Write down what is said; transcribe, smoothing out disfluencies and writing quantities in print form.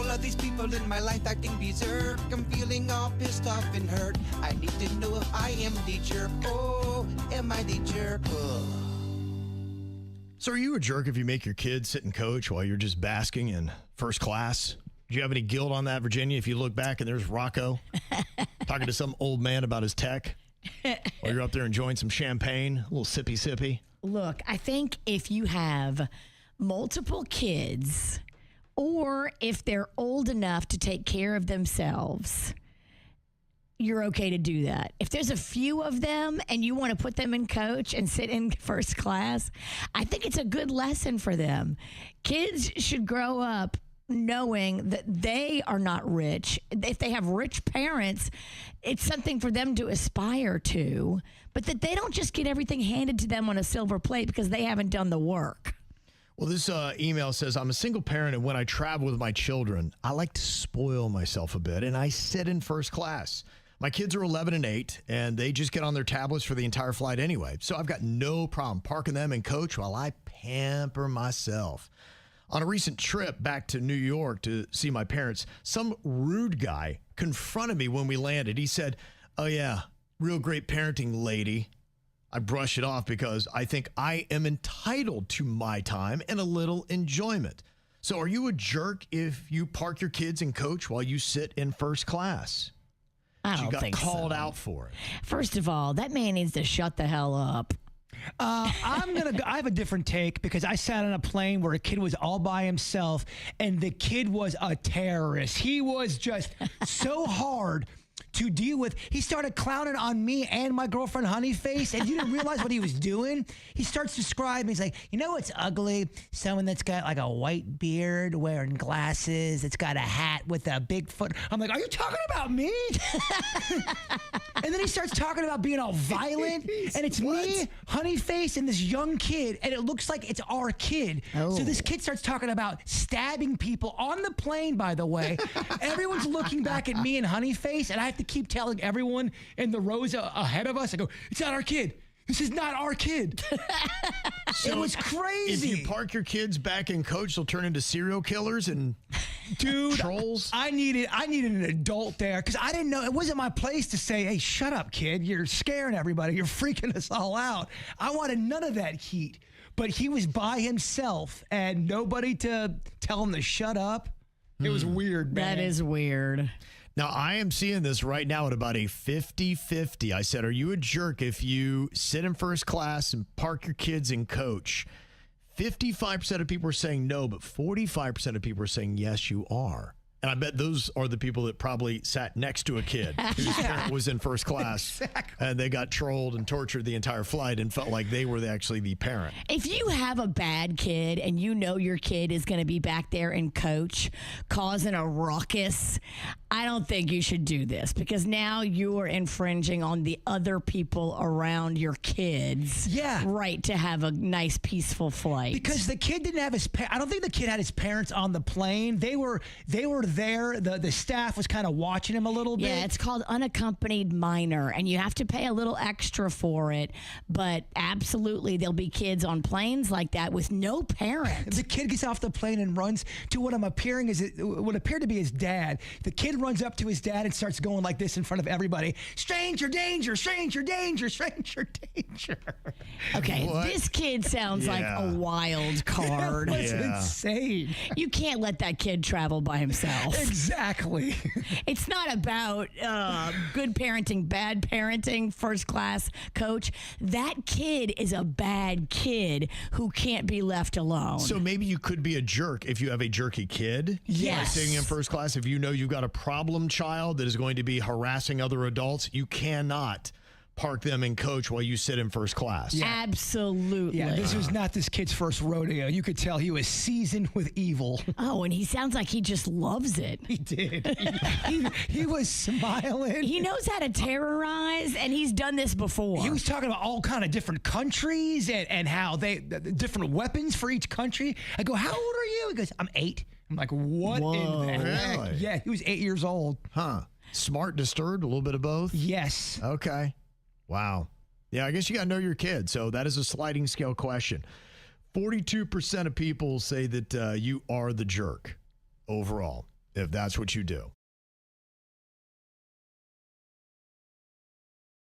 all of these people in my life acting berserk. I'm feeling all pissed off and hurt. I need to know if I am the jerk. Oh, am I the jerk? Oh. So are you a jerk if you make your kids sit and coach while you're just basking in first class? Do you have any guilt on that, Virginia? If you look back and there's Rocco talking to some old man about his tech while you're up there enjoying some champagne, a little sippy. Look, I think if you have multiple kids or if they're old enough to take care of themselves, you're okay to do that. If there's a few of them and you want to put them in coach and sit in first class, I think it's a good lesson for them. Kids should grow up knowing that they are not rich. If they have rich parents, it's something for them to aspire to, but that they don't just get everything handed to them on a silver plate because they haven't done the work. Well, this email says, I'm a single parent, and when I travel with my children, I like to spoil myself a bit, and I sit in first class. My kids are 11 and 8, and they just get on their tablets for the entire flight anyway. So I've got no problem parking them in coach while I pamper myself. On a recent trip back to New York to see my parents, some rude guy confronted me when we landed. He said, "Oh yeah, real great parenting, lady." I brush it off because I think I am entitled to my time and a little enjoyment. So are you a jerk if you park your kids in coach while you sit in first class? I don't think so. You got called out for it. First of all, that man needs to shut the hell up. I have a different take because I sat on a plane where a kid was all by himself and the kid was a terrorist. He was just so hard to deal with. He started clowning on me and my girlfriend Honeyface, and you didn't realize what he was doing. He starts describing, he's like, you know what's ugly? Someone that's got like a white beard, wearing glasses, it's got a hat with a big foot. I'm like, are you talking about me? And then he starts talking about being all violent, and it's me, Honeyface, and this young kid, and it looks like it's our kid. Oh. So this kid starts talking about stabbing people on the plane, by the way. Everyone's looking back at me and Honeyface, and I have to keep telling everyone in the rows ahead of us, I go, it's not our kid. This is not our kid. It was crazy. If you park your kids back in coach, they'll turn into serial killers and trolls. I needed an adult there because I didn't know. It wasn't my place to say, hey, shut up, kid. You're scaring everybody. You're freaking us all out. I wanted none of that heat. But he was by himself and nobody to tell him to shut up. It was weird, man. That is weird. Now, I am seeing this right now at about a 50-50. I said, are you a jerk if you sit in first class and park your kids in coach? 55% of people are saying no, but 45% of people are saying yes, you are. And I bet those are the people that probably sat next to a kid whose parent was in first class. Exactly. And they got trolled and tortured the entire flight and felt like they were actually the parent. If you have a bad kid and you know your kid is going to be back there in coach causing a ruckus, I don't think you should do this because now you are infringing on the other people around your kids' right to have a nice, peaceful flight. Because the kid didn't have his I don't think the kid had his parents on the plane. They were there. The staff was kind of watching him a little bit. Yeah, it's called unaccompanied minor, and you have to pay a little extra for it. But absolutely, there'll be kids on planes like that with no parent. The kid gets off the plane and runs to what appeared to be his dad. The kid runs up to his dad and starts going like this in front of everybody. Stranger danger, stranger danger, stranger danger. Okay, this kid sounds like a wild card. It was insane. You can't let that kid travel by himself. Exactly. It's not about good parenting, bad parenting, first class coach. That kid is a bad kid who can't be left alone. So maybe you could be a jerk if you have a jerky kid. Yes. Sitting in first class, if you know you've got a problem child that is going to be harassing other adults, you cannot park them in coach while you sit in first class. Yeah. Absolutely. Yeah, this was not this kid's first rodeo. You could tell he was seasoned with evil. Oh, and he sounds like he just loves it. He did. He was smiling. He knows how to terrorize, and he's done this before. He was talking about all kind of different countries and how the different weapons for each country. I go, how old are you? He goes, I'm 8. I'm like, what in the heck? Really? Yeah, he was 8 years old. Huh. Smart, disturbed, a little bit of both? Yes. Okay. Wow. Yeah, I guess you got to know your kid. So that is a sliding scale question. 42% of people say that you are the jerk overall. if that's what you do.